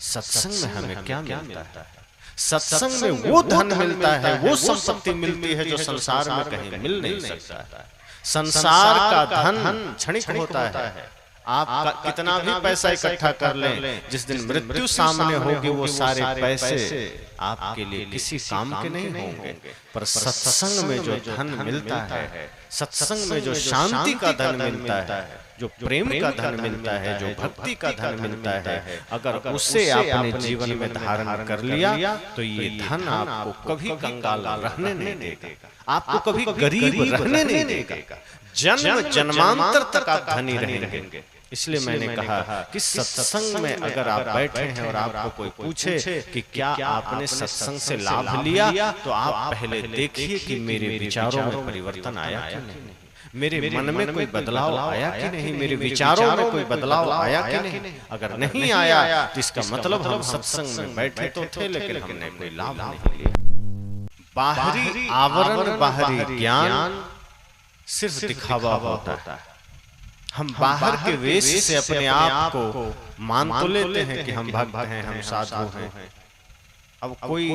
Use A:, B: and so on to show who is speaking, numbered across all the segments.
A: सत्संग में हमें क्या मिलता है? सत्संग में वो धन मिलता है, वो संपत्ति मिलती है जो संसार में कहीं मिल नहीं सकता। संसार का धन क्षणिक होता है। आप कितना भी पैसा इकट्ठा कर लें, जिस दिन मृत्यु सामने होगी वो सारे पैसे आपके लिए किसी काम के नहीं होंगे। पर सत्संग में जो धन मिलता है, सत्संग में जो शांति का धन मिलता है, जो प्रेम का धन मिलता है, जो भक्ति का धन मिलता है, अगर उसे आपने जीवन में धारण कर लिया तो ये धन आपको कभी कंगाल रहने नहीं देगा, आपको कभी गरीब रहने नहीं देगा। जन्म जन्मांतर तक आप धनी रहेंगे। इसलिए मैंने कहा कि सत्संग में अगर आप बैठे हैं और आपको कोई पूछे कि क्या आपने सत्संग से लाभ लिया, तो आप पहले देखिए कि मेरे विचारों में परिवर्तन आया कि नहीं, मेरे मन में कोई बदलाव आया कि नहीं, मेरे विचारों में कोई बदलाव आया कि नहीं। अगर नहीं आया तो इसका मतलब हम सत्संग में बैठे तो थे लेकिन हमने कोई लाभ नहीं लिया। बाहरी आवरण, बाहरी ज्ञान सिर्फ दिखावा होता है। हम बाहर के वेश से अपने आप को मान तो लेते हैं कि हम भक्त हैं, हम साधु हैं। अब कोई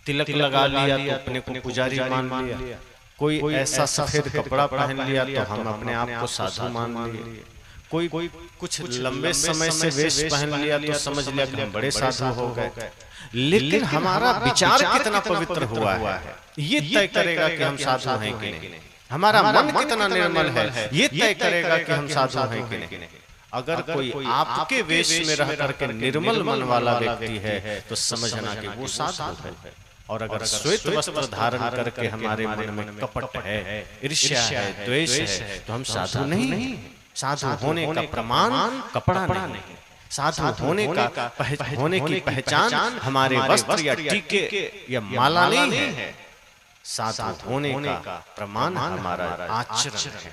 A: तिलक लगा लिया तो अपने को पुजारी मान लिया, कोई ऐसा सफेद कपड़ा पहन लिया तो हम अपने आप को साधु मान लिए, कोई कुछ लंबे समय से वेश पहन लिया तो समझ लिया कि हम बड़े साधु हो गए। लेकिन हमारा विचार कितना पवित्र हुआ है ये तय करेगा कि हम साधु हैं कि नहीं। हमारा मन कितना निर्मल है ये तय करेगा कि हम साधु हैं कि नहीं। अगर कोई आपके वेश में रह करके निर्मल मन वाला व्यक्ति है तो समझना कि वो साधु है। और अगर श्वेत वस्त्र धारण करके हमारे मन में कपट है, ईर्ष्या है, द्वेष है, तो हम साधु नहीं। साधु होने का प्रमाण कपड़ा नहीं, साधु होने की पहचान हमारे वस्त्र या टीके या माला नहीं है। साधु होने का प्रमाण हमारा आचरण है।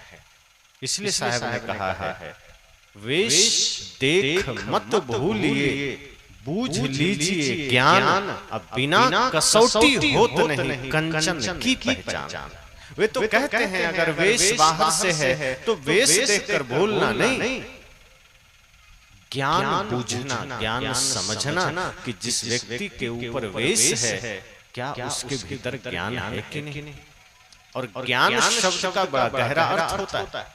A: इसलिए साहब ने कहा है, वेश देख मत भूलिए, बूझ लीजिए ज्ञान, अब बिना कसौटी होत नहीं कंचन की पहचान। वे तो कहते हैं अगर वेश बाहर से है तो वेश देखकर भूलना नहीं, ज्ञान बूझना, ज्ञान समझना कि जिस व्यक्ति के ऊपर वेश है क्या उसके भीतर ज्ञान है कि नहीं। और ज्ञान शब्द का बड़ा गहरा अर्थ होता है।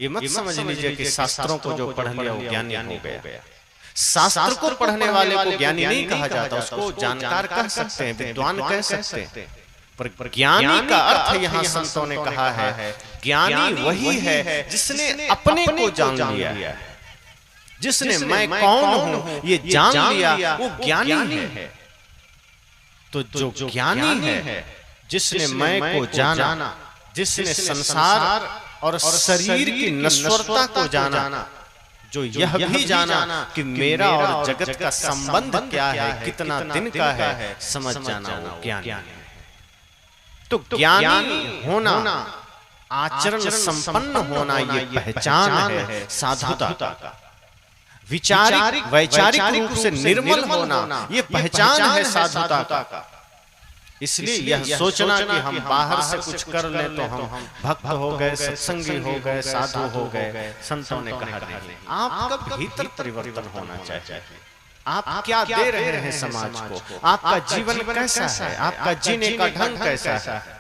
A: ये मत समझ लीजिए कि शास्त्रों को जो पढ़ लिया वो ज्ञानी हो गया। शास्त्र को पढ़ने वाले को ज्ञानी नहीं कहा जाता, उसको जानकार कह सकते हैं, विद्वान कह सकते हैं। पर ज्ञानी का अर्थ यहाँ संतों ने कहा है, ज्ञानी वही है जिसने अपने को जान लिया है, जिसने मैं कौन हूं ये जान लिया, वो ज्ञानी है। तो जो ज्ञानी है, जिसने मैं को जाना, जिसने संसार और शरीर की नश्वरता को जाना, जो यह भी जाना कि मेरा और जगत का संबंध क्या है, कितना दिन का है, समझ जाना वो ज्ञानी है। तो ज्ञानी होना, आचरण संपन्न होना, ये पहचान है साधुता का। विचारिक वैचारिक रूप से निर्मल होना ये पहचान है साधुता का। इसलिए यह सोचना कि हम बाहर से कुछ कर लें तो हम भक्त हो गए, सत्संगी हो गए, साधु हो गए। संतों ने कहा नहीं, आपका भीतर परिवर्तन होना चाहिए। आप क्या दे रहे हैं समाज को, आपका जीवन कैसा है, आपका जीने का ढंग कैसा है,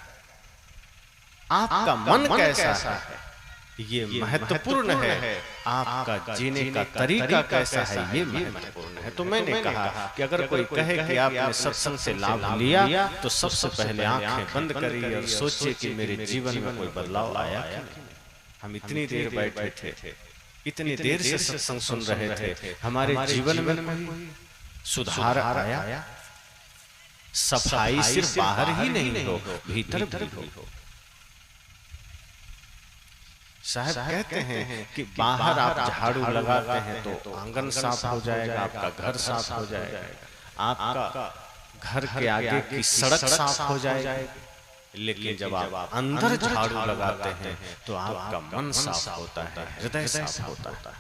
A: आपका मन कैसा है, ये महत्वपूर्ण है। आपका जीने का तरीका कैसा है ये महत्वपूर्ण है। तो मैंने कहा कि अगर कोई कहे कि आपने सत्संग से लाभ लिया तो सबसे पहले आंखें बंद करिए और सोचिए कि मेरे जीवन में कोई बदलाव आया क्या। हम इतनी देर बैठे थे, इतनी देर से सत्संग सुन रहे थे, हमारे जीवन में कोई सुधार आया? सफाई सिर्फ बाहर ही नहीं हो, भीतर भी हो। साहब कहते हैं कि बाहर आप झाड़ू लगाते हैं तो आंगन साफ हो जाएगा, आपका घर साफ हो जाएगा, आपका घर के आगे की सड़क साफ हो जाएगी। लेकिन जब आप अंदर झाड़ू लगाते हैं तो आपका मन साफ होता है, हृदय साफ होता है।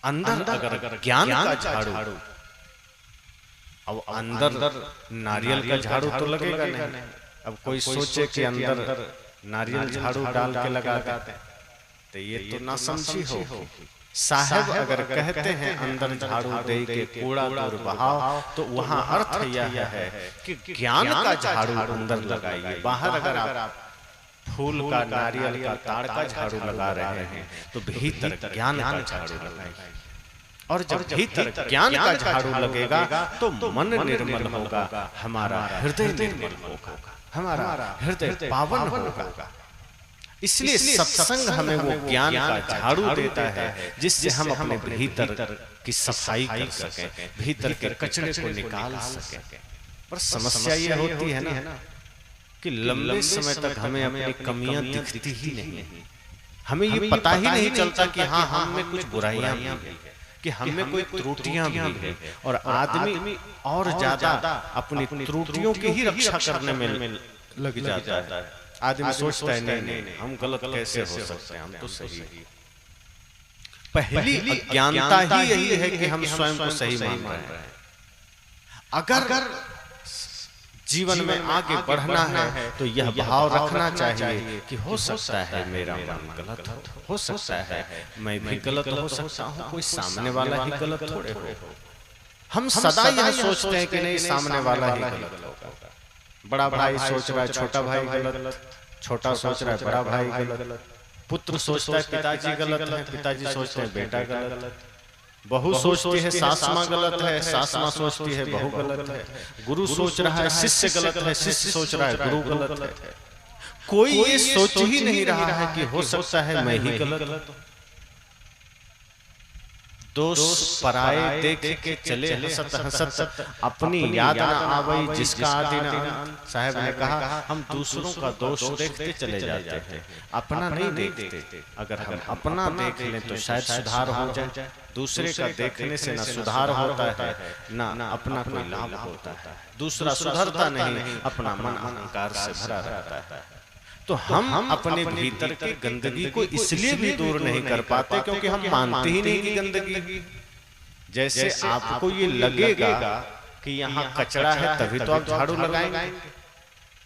A: अंदर अगर ज्ञान का झाड़ू, अब अंदर नारियल का झाड़ू तो लगेगा नहीं। अब कोई सोचे कि अंदर नारियल झाड़ू डाल के लगाते तो ये तो ना समझी हो। साहब अगर कहते हैं अंदर झाड़ू दे के कूड़ा दूर बहाओ, तो वहां अर्थ यह है कि ज्ञान का झाड़ू अंदर लगाइए। बाहर अगर आप फूल का, नारियल का, ताड़ का झाड़ू लगा रहे हैं तो भीतर ज्ञान का झाड़ू लगाइए। और जब भीतर ज्ञान का झाड़ू लगेगा तो मन निर्मल होगा, हमारा हृदय निर्मल होगा, हमारा हृदय पावन होगा। इसलिए सत्संग हमें वो ज्ञान का झाड़ू देता है जिससे हम अपने भीतर की सफाई कर सकें, भीतर के कचरे को निकाल सकें। पर समस्या ये होती है ना कि लंबे समय तक हमें अपनी कमियां दिखती ही नहीं, हमें ये पता ही नहीं चलता कि हाँ हम में कुछ बुराइयां भी हैं, कि हमें कोई त्रुटियां भी हैं। और आदमी और ज्यादा अपनी त्रुटियों की ही रक्षा करने में लग जाता है। आदमी सोचता है नहीं हम गलत कैसे हो सकते हैं, हम तो सही। पहली अज्ञानता ही यही है कि हम स्वयं को सही मान रहे हैं। अगर जीवन में आगे बढ़ना है तो यह भाव रखना चाहिए कि हो सकता है मेरा मन गलत हो सकता है मैं भी गलत हो सकता हूँ, कोई सामने वाला ही गलत थोड़े हो। हम सदा यह सोचते हैं कि नहीं सामने वाला ही गलत होगा। बड़ा भाई सोच रहा है छोटा भाई गलत, छोटा सोच रहा है बड़ा भाई गलत, पुत्र सोचता है पिताजी गलत है, पिताजी सोचते हैं बेटा गलत, बहू सोचती है सास माँ गलत है, सास माँ सोचती है बहू गलत है, गुरु सोच रहा है शिष्य गलत है, शिष्य सोच रहा है गुरु गलत है। कोई ये सोच ही नहीं रहा है कि हो सकता है मैं ही गलत। दोष पराये देख के चले हंसत हंसत, अपनी याद न आवई जिसका आदि न अंत। साहब ने कहा हम दूसरों का दोष देखते चले जाते हैं, अपना नहीं देखते। अगर हम अपना देख लें तो शायद सुधार हो जाए। दूसरे का देखने से न सुधार होता है न अपना कोई लाभ होता है। दूसरा सुधरता नहीं, अपना मन अहंकार से भरा रहता है। तो हम अपने भीतर की गंदगी को इसलिए भी दूर नहीं कर पाते क्योंकि हम मानते ही नहीं कि गंदगी। जैसे आपको ये लगेगा कि यहाँ कचरा है तभी तो आप झाड़ू लगाएंगे,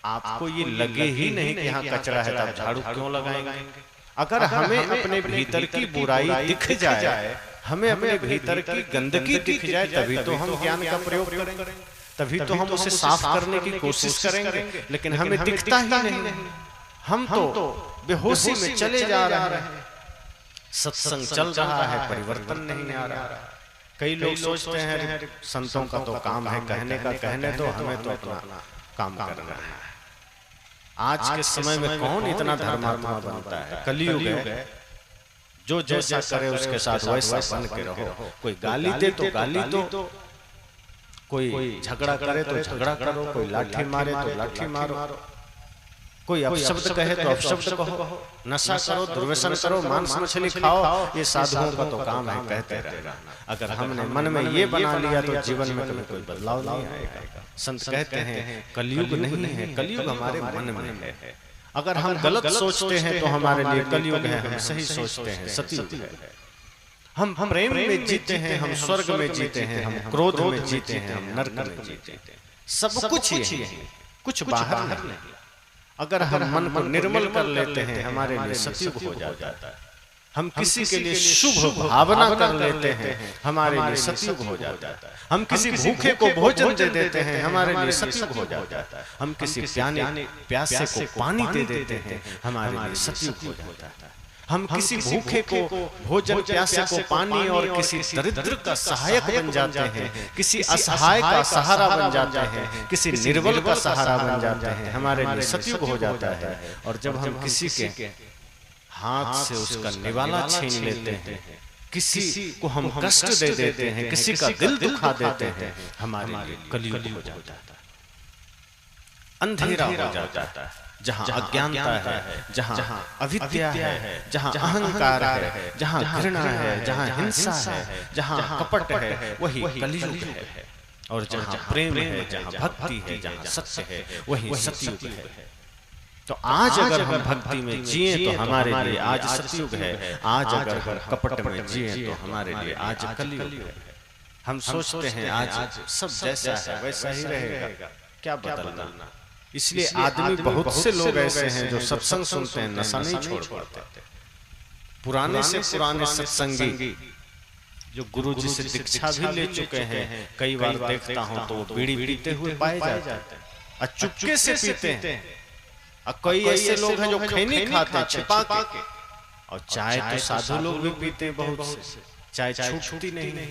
A: आपको ये लगे ही नहीं कि यहाँ कचरा है तो आप झाड़ू क्यों लगाएंगे। अगर हमें अपने भीतर की बुराई दिख जाए, हमें अपने भीतर की गंदगी दिख जाए, तभी तो हम ज्ञान का प्रयोग करेंगे, तभी तो हम उसे साफ करने की कोशिश करेंगे। लेकिन हमें दिखता ही नहीं, हम तो बेहोशी में चले जा रहे हैं। सत्संग चल रहा है, परिवर्तन नहीं आ रहा। कई लोग सोचते हैं संतों का तो काम है कहने का, कहने दो, हमें तो अपना काम करना है। आज के समय में कौन इतना धर्मात्मा बनता है? कलयुग है, जो जैसा करे उसके साथ वैसा बन के रहो। कोई गाली दे तो गाली दो, कोई झगड़ा करे तो झगड़ा करो, कोई लाठी मारे तो लाठी मारो, कोई अपशब्द कहे तो अपशब्द कहो, नशा करो, दुर्व्यसन करो, मांस मछली खाओ, ये साधुओं का तो काम है कहते रहना। अगर हमने मन में ये बना लिया तो जीवन में कभी कोई बदलाव नहीं आएगा। संत कहते हैं कलयुग नहीं है, कलयुग हमारे मन में है। अगर हम गलत सोचते हैं तो हमारे लिए कलयुग है, हम सही सोचते हैं सतयुग है। हम प्रेम में जीते हैं, हम स्वर्ग में जीते हैं, हम क्रोध में जीते हैं, हम नरक में जीते हैं। सब कुछ ही है, कुछ बाहर नहीं। अगर हम मन को निर्मल कर लेते हैं हमारे लिए सतयुग हो जाता है। हम किसी के लिए शुभ भावना कर लेते हैं हमारे लिए सतयुग हो जाता है। हम किसी भूखे को भोजन दे देते हैं हमारे लिए सतयुग हो जाता है। हम किसी प्यासे को पानी दे देते हैं हमारे लिए सतयुग हो जाता है। हम किसी भूखे को भोजन, प्यासे को पानी और किसी दरिद्र का सहायक बन जाते हैं, किसी असहाय का सहारा बन जाते हैं, किसी निर्बल का सहारा बन जाते हैं, हमारे लिए सतयुग हो जाता है। और जब हम किसी के हाथ से उसका निवाला छीन लेते हैं, किसी को हम कष्ट दे देते हैं, किसी का दिल दुखा देते हैं, हमारे लिए कलयुग हो जाता है, अंधेरा हो जाता है। जहाँ अज्ञानता है, जहाँ अविद्या है, जहाँ अहंकार है, जहाँ घृणा है, जहाँ हिंसा है, जहाँ कपट है, वही कलयुग है। और जहाँ प्रेम है, जहाँ भक्ति है, जहाँ सत्य है, वही सतयुग है। तो आज अगर हम भक्ति में जिए तो हमारे लिए आज सतयुग है, आज अगर हम कपट में जिए तो हमारे लिए आज कलयुग है। हम सोचते हैं आज सब जैसा है वैसा ही रहेगा, क्या बदलना। इसलिए आदमी बहुत से लोग ऐसे हैं जो सत्संग सुनते हैं नशा नहीं छोड़ पाते, पुराने से पुराने सत्संगी जो गुरु जी से दीक्षा भी ले चुके हैं, कई बार देखता हूं तो वो बीड़ी पीते हुए पाए जाते हैं और चुपके से पीते हैं। और कई ऐसे लोग हैं जो खैनी खाते हैं छिपा के। और चाय तो साधु लोग भी पीते हैं बहुत से, चाय छूटती नहीं।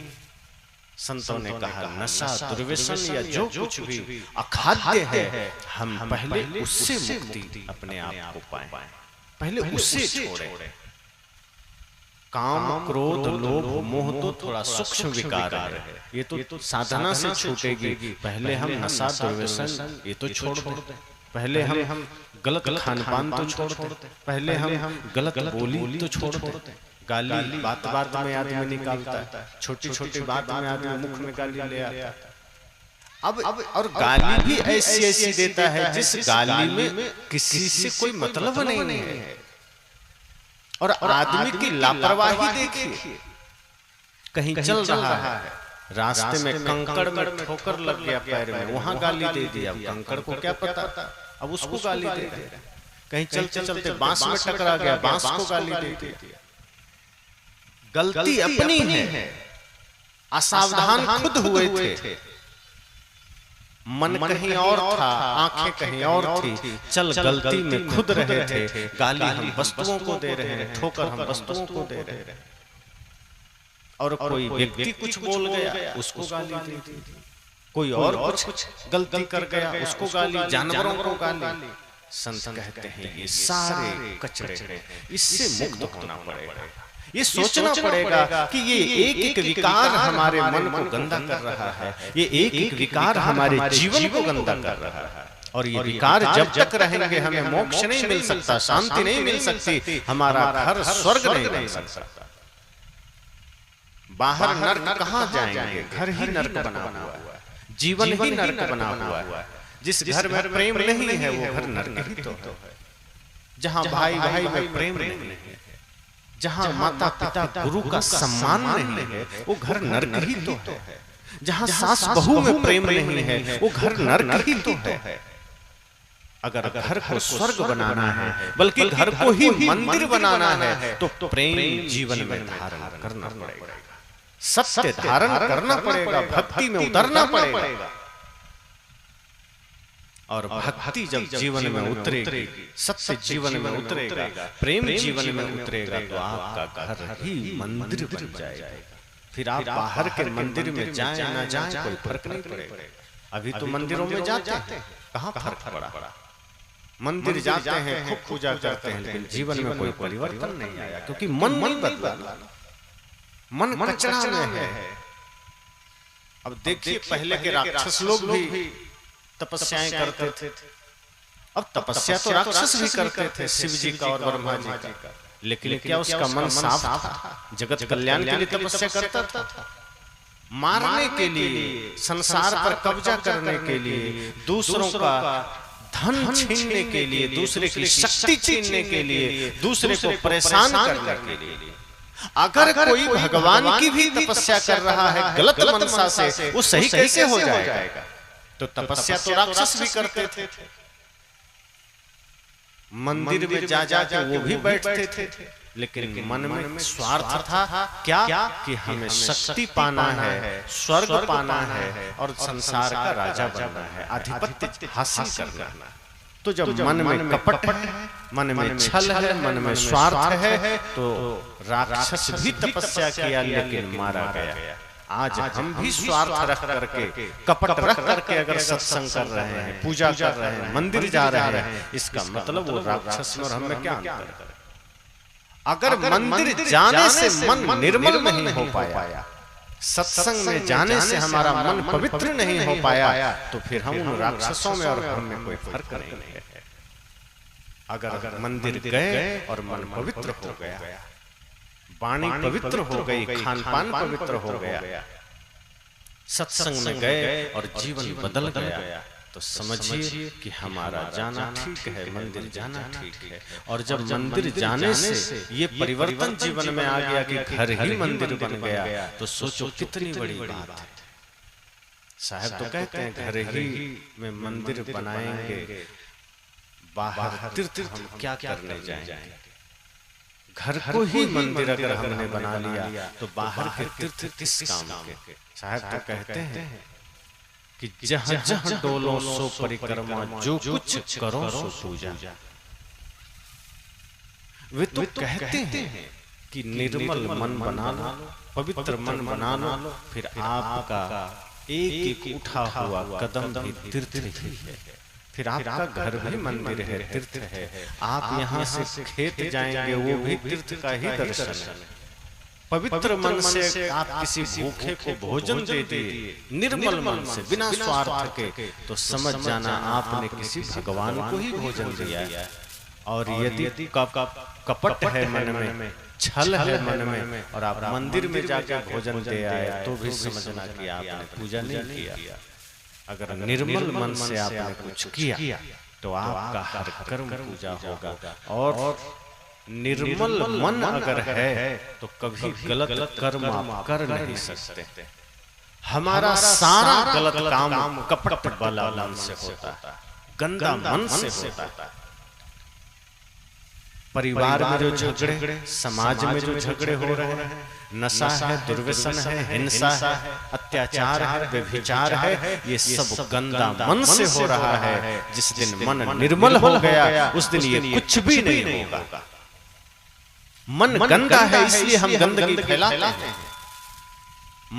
A: संतों ने कहा नशा दुर्व्यसन या जो कुछ भी अखाद्य है, हम पहले उससे मुक्ति अपने आप को पाएं, पहले उससे छोड़ें। काम क्रोध लोभ मोह तो थोड़ा सूक्ष्म विकार है, ये तो साधना से छूटेगी। पहले हम नशा दुर्व्यसन ये तो छोड़ दें, पहले हम गलत खान पान तो छोड़ दें, पहले हम गलत बोली तो छोड़ दें। गाली बात बात में आदमी निकालता है, छोटी छोटी बात में आदमी मुख में गाली ले आता है। अब और गाली भी ऐसी ऐसी देता है जिस गाली में किसी से कोई मतलब नहीं है। और आदमी की लापरवाही देखिए, कहीं चल रहा है, रास्ते में कंकड़ में ठोकर लग गया पैर में, वहां गाली दे दिया। कंकड़ को क्या पता, अब उसको गाली दे दिया। कहीं चलते चलते बांस में टकरा गया, बांस को गाली दे दिया। गलती अपनी है, असावधान खुद हुए थे, मन कहीं और था, आंखें कहीं और थी, चल गलती में खुद रहे थे। गाली हम वस्तुओं को दे रहे हैं, ठोकर हम वस्तुओं को दे रहे हैं। और कोई व्यक्ति कुछ बोल गया उसको गाली दे दी, कोई और कुछ गलती कर गया उसको गाली, जानवरों को गाली। संत कहते हैं ये सारे कचरे हैं, इससे मुक्त होना पड़ेगा। ये सोचना पड़ेगा कि ये एक एक विकार हमारे मन को गंदा कर रहा है, ये एक एक विकार हमारे जीवन को गंदा कर रहा है। और ये विकार जब तक रहेंगे हमें मोक्ष नहीं मिल सकता, शांति नहीं मिल सकती, हमारा घर स्वर्ग नहीं बन सकता। बाहर नर्क कहाँ जाएंगे, घर ही नर्क बना हुआ है, जीवन ही नर्क बना हुआ है। जिस घर में प्रेम नहीं है वो घर नर्क ही तो है। जहाँ भाई भाई में प्रेम नहीं है, जहाँ माता पिता गुरु का सम्मान नहीं है वो घर नर्क ही तो है। जहाँ सास बहू में प्रेम नहीं है वो घर नर्क ही तो है। अगर घर को स्वर्ग बनाना है, बल्कि घर को ही मंदिर बनाना है, तो प्रेम जीवन में धारण करना पड़ेगा, सत्य धारण करना पड़ेगा, भक्ति में उतरना पड़ेगा। और भक्ति जब जीवन में उतरेगी, सत्य जीवन में उतरेगा, प्रेम जीवन में उतरेगा, तो आपका घर ही मंदिर बन जाएगा। फिर आप बाहर के मंदिर में जाएं ना जाएं कोई फर्क नहीं पड़ेगा। अभी तो मंदिरों में जाते हैं, कहाँ फर्क पड़ा। मंदिर जाते हैं, खूब पूजा करते हैं, लेकिन जीवन में कोई परिवर्तन नहीं आया, क्योंकि मन नहीं बदला, मन कचरा में है। अब देखिए पहले के राक्षस लोग भी तपस्याएं करते थे। अब तपस्या तो राक्षस भी करते थे, शिव जी का और ब्रह्मा जी का, लेकिन क्या उसका मन साफ था? जगत कल्याण के लिए तपस्या करता था, मारने के लिए, संसार पर कब्जा करने के लिए, दूसरों का धन छीनने के लिए, दूसरे की शक्ति छीनने के लिए, दूसरे को परेशान करने के लिए। अगर कोई भगवान की भी तपस्या कर रहा है गलत मनसा से, वो सही कैसे हो जाएगा? तो तपस्या तो राक्षस भी करते थे, मंदिर में जा जाके वो भी बैठते थे, लेकिन मन में स्वार्थ था क्या कि हमें शक्ति पाना है, स्वर्ग पाना है और संसार का राजा बनना है, आधिपत्य हासिल करना। तो जब मन में कपट है, मन में छल है, मन में स्वार्थ है, तो राक्षस भी तपस्या किया लेकिन मारा गया। आज हम भी स्वार्थ रख करके, कपट रख करके अगर सत्संग कर रहे हैं, पूजा कर रहे हैं, मंदिर जा रहे हैं, इसका मतलब वो राक्षस और हम में क्या अंतर है? अगर मंदिर जाने से मन निर्मल नहीं हो पाया, सत्संग में जाने से हमारा मन पवित्र नहीं हो पाया, तो फिर हम उन राक्षसों में और हम में कोई फर्क नहीं है। अगर मंदिर गए और मन पवित्र हो गया, वाणी पवित्र हो गई, खान पान पवित्र हो गया, सत्संग में गए और जीवन बदल गया, तो समझिए कि हमारा जाना ठीक है, मंदिर जाना ठीक है। और जब मंदिर जाने से ये परिवर्तन जीवन में आ गया कि घर ही मंदिर बन गया, तो सोचो कितनी बड़ी बात है। साहब तो कहते हैं घर ही में मंदिर बनाएंगे, बाहर तीर्थ हम क्या करने जाएंगे? घर को ही मंदिर अगर हमने बना लिया तो बाहर के तीर्थ किस काम के। साहब तो कहते हैं कि जहाँ जहाँ डोलो सो परिक्रमा, जो कुछ करो सो पूजा। वे तो कहते हैं कि निर्मल मन बना लो, पवित्र मन बना लो, फिर आपका एक एक उठा हुआ कदम भी तीर्थ ही है, फिर आपका घर भी मंदिर है, तीर्थ है। आप यहाँ से खेत जाएंगे वो भी तीर्थ का ही दर्शन है। पवित्र मन से आप किसी भूखे को भोजन दे दिए, निर्मल मन से बिना स्वार्थ के, तो समझ जाना आपने किसी भगवान को ही भोजन दिया है। और यदि कपट है मन में, छल है मन में, और आप मंदिर में जाकर भोजन दे आए, तो भी समझना कि आपने पूजा नहीं किया। अगर निर्मल मन से आपने कुछ किया तो आपका हर कर्म पूजा होगा। और निर्मल मन अगर है तो कभी गलत कर्म आप कर नहीं सकते। हमारा सारा गलत काम कपट वाला मन से होता है, गंदा मन से होता है। परिवार में जो झगड़े, समाज में जो झगड़े हो रहे हैं, नशा है, दुर्व्यसन है, हिंसा है, अत्याचार है, व्यभिचार है, ये सब गंदा मन से हो रहा है। जिस दिन मन निर्मल हो गया उस दिन ये कुछ भी नहीं होगा। मन गंदा है इसलिए हम गंदगी फैलाते हैं,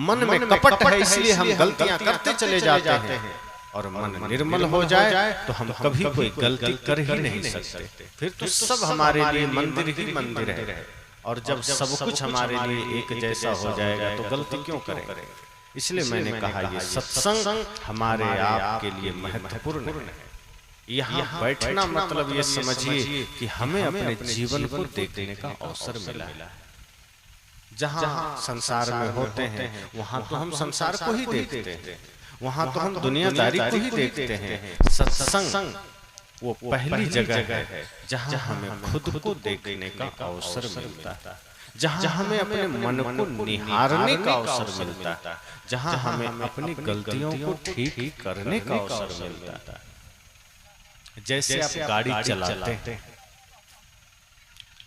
A: मन में कपट है इसलिए हम गलतियां करते चले जाते हैं। और मन निर्मल हो जाए तो हम कभी कोई गलती कर ही नहीं सकते। फिर तो सब हमारे लिए मंदिर ही मंदिर है। और जब सब कुछ हमारे लिए एक जैसा हो जाएगा तो गलती क्यों करें। इसलिए मैंने कहा ये सत्संग हमारे आपके लिए महत्वपूर्ण है। यहाँ बैठना मतलब ये समझिए कि हमें अपने जीवन को देखने का अवसर मिला है। जहाँ संसार में होते हैं वहाँ तो हम संसार को ही देखते हैं, वहाँ तो हम दुनियादारी को ही देखते हैं। सत्संग वो पहली जगह है जहाँ हमें खुद को देखने का अवसर मिलता है, जहाँ हमें अपने मन को निहारने का अवसर मिलता है, जहाँ हमें अपनी गलतियों को ठीक करने का अवसर मिलता है। जैसे आप गाड़ी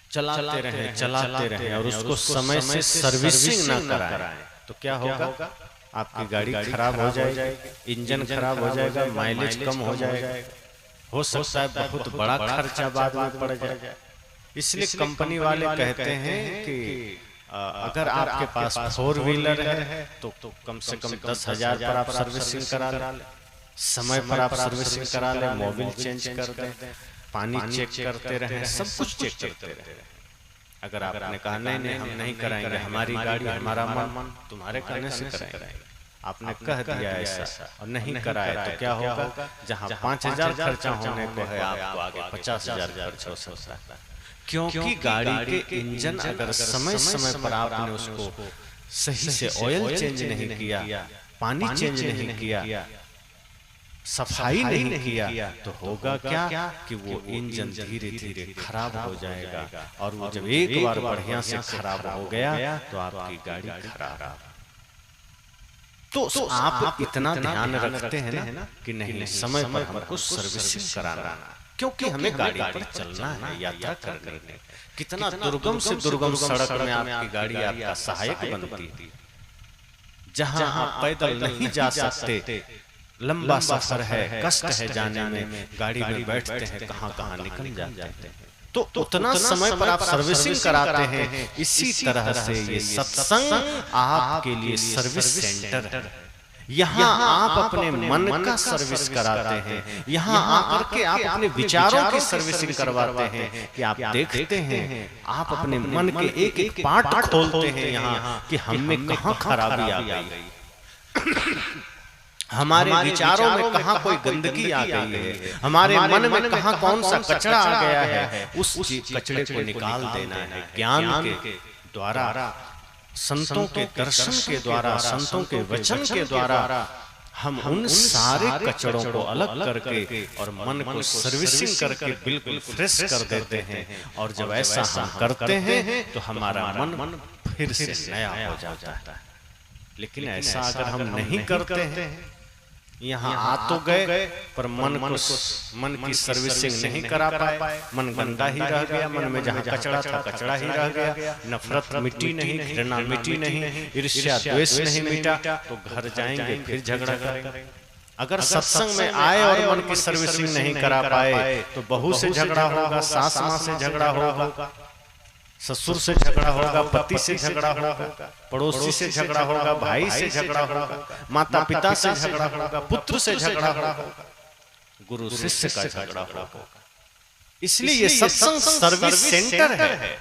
A: चलाते रहे और उसको समय से सर्विसिंग ना कराएं तो क्या होगा। आपकी गाड़ी खराब हो जाएगी, इंजन खराब हो जाएगा, माइलेज कम हो जाएगा, हो सकता है बहुत बड़ा खर्चा बाद में पड़ जाए। इसलिए कंपनी वाले कहते हैं कि अगर आपके पास 4 व्हीलर है तो कम से कम 10,000 पर आप सर्विसिंग करा लें, समय पर आप सर्विसिंग करा लें, मोबिल चेंज कर दें, पानी चेक करते रहें, सब कुछ चेक करते रहें। अगर आपने कहा नहीं हम नहीं कराएंगे, हमारी गाड़ी हमारा मन, तुम्हारे कहने से कराएंगे, आपने कह दिया ऐसा और नहीं कराए तो क्या होगा। जहाँ 5,000 खर्चा होने को है आपको आगे 50,000 खर्च हो सकता है। क्योंकि गाड़ी के इंजन अगर समय समय पर आपने उसको सही से ऑयल चेंज नहीं किया, पानी चेंज नहीं किया, सफाई नहीं किया, तो होगा क्या कि वो इंजन धीरे धीरे खराब हो जाएगा। और वो जब एक बार बढ़िया से खराब हो गया तो आपकी गाड़ी खराब। तो आप इतना ध्यान रखते हैं ना कि नहीं समय पर हमको सर्विसिंग कराना, क्योंकि हमें गाड़ी पर चलना है, यात्रा करनी है। कितना दुर्गम से दुर्गम सड़क में आपकी गाड़ी आपका सहायक बनती है। जहां आप पैदल नहीं जा सकते, लंबा सफर है, कष्ट है जाने में, गाड़ी में बैठते हैं, कहाँ निकल जाते हैं, तो उतना समय पर आप सर्विसिंग कराते हैं। इसी तरह से ये सत्संग आपके लिए सर्विस सेंटर है। यहाँ आप अपने मन का सर्विस कराते हैं, यहाँ आकर के आप अपने विचारों की सर्विसिंग करवाते हैं कि आप देखते हैं, आप अपने मन के एक एक पार्ट खोलते हैं यहाँ कि हमें कहाँ खराबी आ गई, हमारे विचारों में कहाँ कोई गंदगी आ गई है, हमारे मन में कहाँ कौन सा कचरा आ गया है, उस कचरे को निकाल देना है। ज्ञान के द्वारा, संतों के दर्शन के द्वारा, संतों के वचन के द्वारा हम उन सारे कचड़ों को अलग करके और मन को सर्विसिंग करके बिल्कुल फ्रेश कर देते हैं। और जब ऐसा हम करते हैं तो हमारा मन फिर से नया हो जाता है। लेकिन ऐसा अगर हम नहीं करते हैं, यहाँ आ तो गए पर मन की सर्विसिंग नहीं करा पाए। मन गंदा ही रह गया, मन में जहाँ कचरा था कचरा ही रह गया। नफरत मिटी नहीं, घृणा मिटी नहीं, ईर्ष्या द्वेष नहीं मिटा, तो घर जाएंगे फिर झगड़ा करेंगे। अगर सत्संग में आए और मन की सर्विसिंग नहीं करा पाए तो बहू से झगड़ा होगा, सास माँ से झगड़ा होगा, ससुर से झगड़ा होगा, पति से झगड़ा होगा, पड़ोसी से झगड़ा होगा, भाई से झगड़ा होगा, माता पिता से झगड़ा होगा, पुत्र से झगड़ा होगा, गुरु शिष्य का झगड़ा होगा। इसलिए ये सत्संग सर्विस सेंटर है।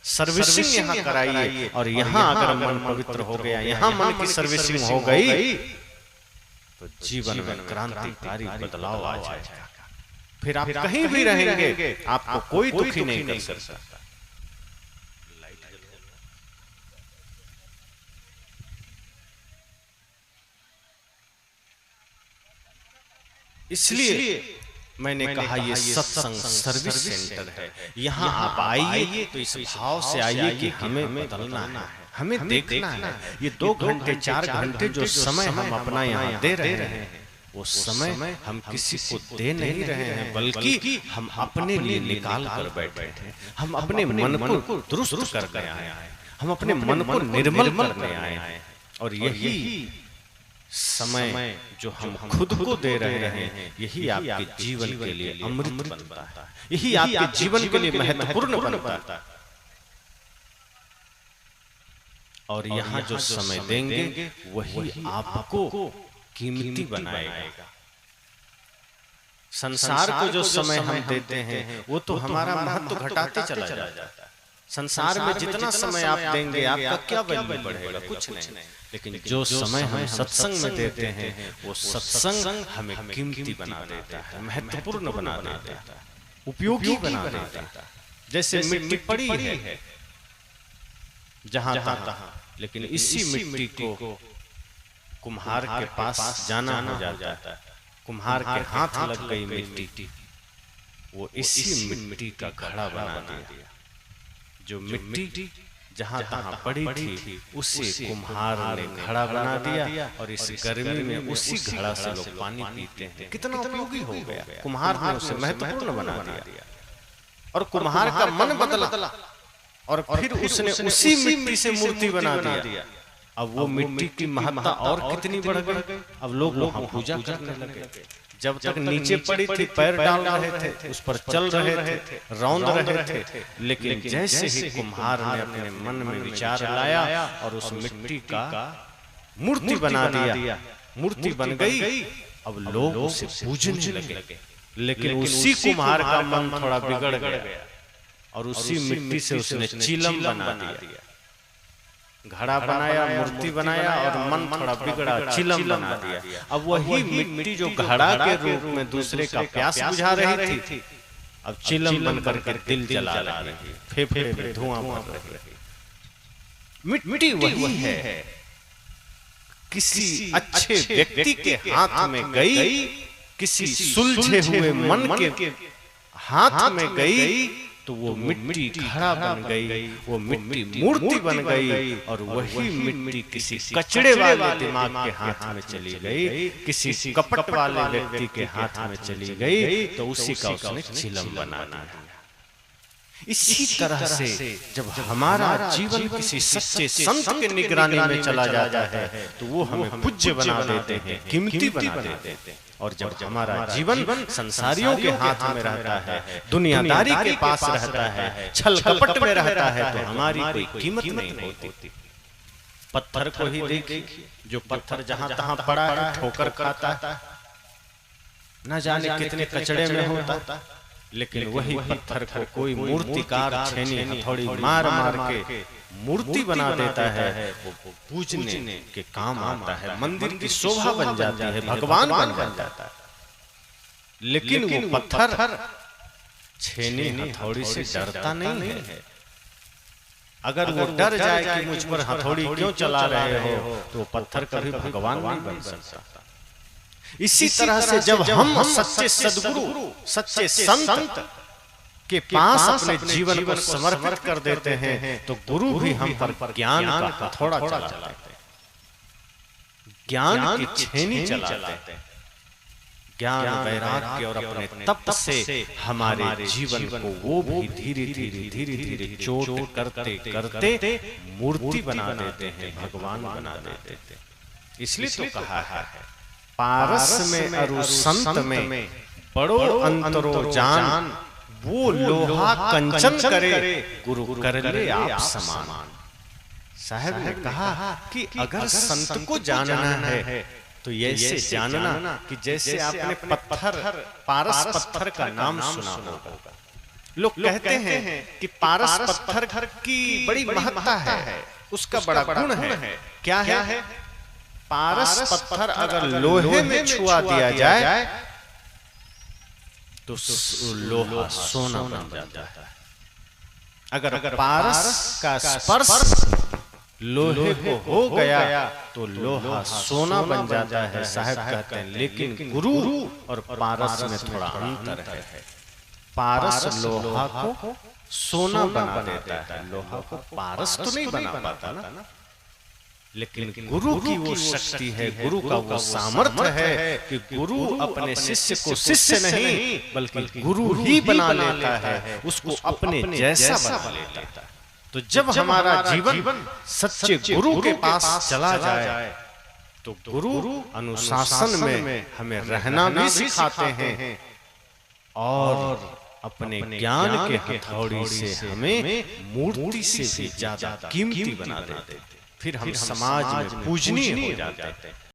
A: सर्विसिंग यहाँ कराइए, और यहाँ अगर मन पवित्र हो गया, यहाँ मन की सर्विसिंग हो गई तो जीवन में क्रांतिकारी बदलाव आ जाएगा। फिर आप कहीं भी रहेंगे, आपको कोई दुखी नहीं कर सकता। इसलिए मैंने कहा ये सत्संग सर्विस सेंटर है। यहाँ आप आइए तो इस भाव से आइए कि हमें बदलना है, हमें देखना है। ये 2 घंटे 4 घंटे जो समय हम अपना यहाँ दे रहे हैं, वो समय हम किसी को दे नहीं रहे हैं, बल्कि हम अपने लिए निकाल कर बैठे हैं। हम अपने मन को दुरुस्त करके आए हैं, हम अपने मन को निर्मल करने आए हैं। और यही समय जो हम खुद को दे रहे हैं, यही आपके जीवन के लिए अमृत बनता है, यही आपके जीवन के लिए महत्वपूर्ण बनता है। और यहाँ जो समय देंगे वही आपको कीमती बनाएगा। संसार को जो समय हम देते हैं वो तो हमारा महत्व घटाते चला जाता है। संसार में जितना समय आप देंगे आपका क्या वैल्यू बढ़ेगा? कुछ नहीं। लेकिन जो समय हम सत्संग में देते हैं वो सत्संग हमें कीमती बना देता है, महत्वपूर्ण बना देता है, उपयोगी बना देता है। जैसे मिट्टी पड़ी है जहां तहां, लेकिन इसी मिट्टी को कुम्हार के पास जाना हो जाता है। कुम्हार के हाथ लग गई मिट्टी, वो इसी मिट्टी का घड़ा बना दिया। जो मिट्टी जहां तहां पड़ी थी उसे कुम्हार ने घड़ा बना दिया, और इस गर्मी में उसी घड़ा से लोग पानी पीते हैं। कितना उपयोगी हो गया। कुम्हार ने उसे महत्वपूर्ण बना दिया, और कुम्हार का मन बदला, और फिर उसने उसी मिट्टी से मूर्ति बना दिया। अब वो मिट्टी की महत्ता और कितनी बढ़ गई। अब लोग वहां पूजा करने लगे। जब तक नीचे पड़ी थी पैर डाल रहे थे, उस पर चल रहे थे, रौंद रहे थे, लेकिन जैसे ही कुम्हार ने अपने मन में विचार लाया और उस मिट्टी का मूर्ति बना दिया, मूर्ति बन गई। अब लोग उसे पूजने लगे। लेकिन उसी कुम्हार का मन थोड़ा बिगड़ गया, और उसी मिट्टी से उसने चीलम बना दिया। घड़ा बनाया, मूर्ति बनाया, और मन थोड़ा बिगड़ा, चिलम बना दिया। अब वही मिट्टी जो घड़ा के रूप में दूसरे का प्यास बुझा रही थी, अब चिलम बन करके दिल जला रही है, फेफड़े में धुआं भर रही है। मिट्टी वही है, किसी अच्छे व्यक्ति के हाथ में गई, किसी सुलझे हुए मन के हाथ में गई, तो वो मिट्टी घड़ा बन गई, वो मिट्टी मूर्ति बन गई। और वही मिट्टी किसी कचड़े वाले दिमाग के हाथ में चली गई, किसी कपट वाले व्यक्ति के हाथ में चली गई, तो उसी का उसने चिलम बना दिया। इसी तरह से जब हमारा जीवन किसी सच्चे संत के निगरानी में चला जाता है तो वो हमें पूज्य बना देते हैं, कीमती बना देते हैं। और जब हमारा जीवन संसारियों के हाथ में रहता है, दुनियादारी के पास रहता है, छल कपट में रहता है, तो हमारी कोई कीमत नहीं होती। पत्थर को ही देखिए, जो पत्थर जहां तहां पड़ा है ठोकर खाता है, न जाने कितने कचड़े में होता, लेकिन वही पत्थर को कोई मूर्तिकार छेनी हथौड़ी मार मार के मूर्ति बना देता है, वो पूजने के काम आता है, मंदिर की शोभा बन जाती है, भगवान बन जाता है। लेकिन वो पत्थर छेनी हथौड़ी से डरता नहीं है। अगर वो डर जाए कि मुझ पर हथौड़ी क्यों चला रहे हो, तो पत्थर कभी भगवान नहीं बन सकता। इसी तरह से जब हम सच्चे सद्गुरु, सच्चे संत के पास अपने जीवन को समर्पित कर देते हैं, तो गुरु भी हम पर ज्ञान का हथौड़ा चलाते हैं, ज्ञान की छेनी चलाते हैं। ज्ञान वैराग्य और अपने तप से हमारे जीवन को वो भी धीरे धीरे चोट करते करते मूर्ति बना देते हैं, भगवान बना देते हैं। इसलिए तो कहा है पारस में अरु संत में बड़ो अंतरो जान, वो लोहा कंचन करे गुरु कर ले आप समान। साहब ने कहा कि अगर संत को जानना है तो ऐसे जानना कि जैसे आपने पत्थर, पारस पत्थर का नाम सुना होगा। लोग कहते हैं कि पारस पत्थर की बड़ी महत्ता है, उसका बड़ा गुण है। क्या है? पारस पत्थर अगर लोहे में छुआ दिया जाए तो लोहा सोना बन जाता है। अगर पारस का स्पर्श लोहे को हो गया तो लोहा सोना बन जाता है। साहब कहते हैं लेकिन गुरु और पारस में थोड़ा अंतर है। पारस लोहा को सोना बना देता है, लोहा को पारस तो नहीं बना पाता ना। लेकिन गुरु की वो शक्ति है, गुरु का वो सामर्थ्य है कि गुरु अपने शिष्य को शिष्य नहीं बल्कि गुरु ही बना लेता है, उसको अपने जैसा बना लेता है। तो जब हमारा जीवन सच्चे गुरु के पास चला जाए तो गुरु अनुशासन में हमें रहना भी सिखाते हैं और अपने ज्ञान के हथौड़ी से हमें मूर्ति से भी ज्यादा कीमती बना देते। फिर हम समाज में पूजनीय हो जाते हैं।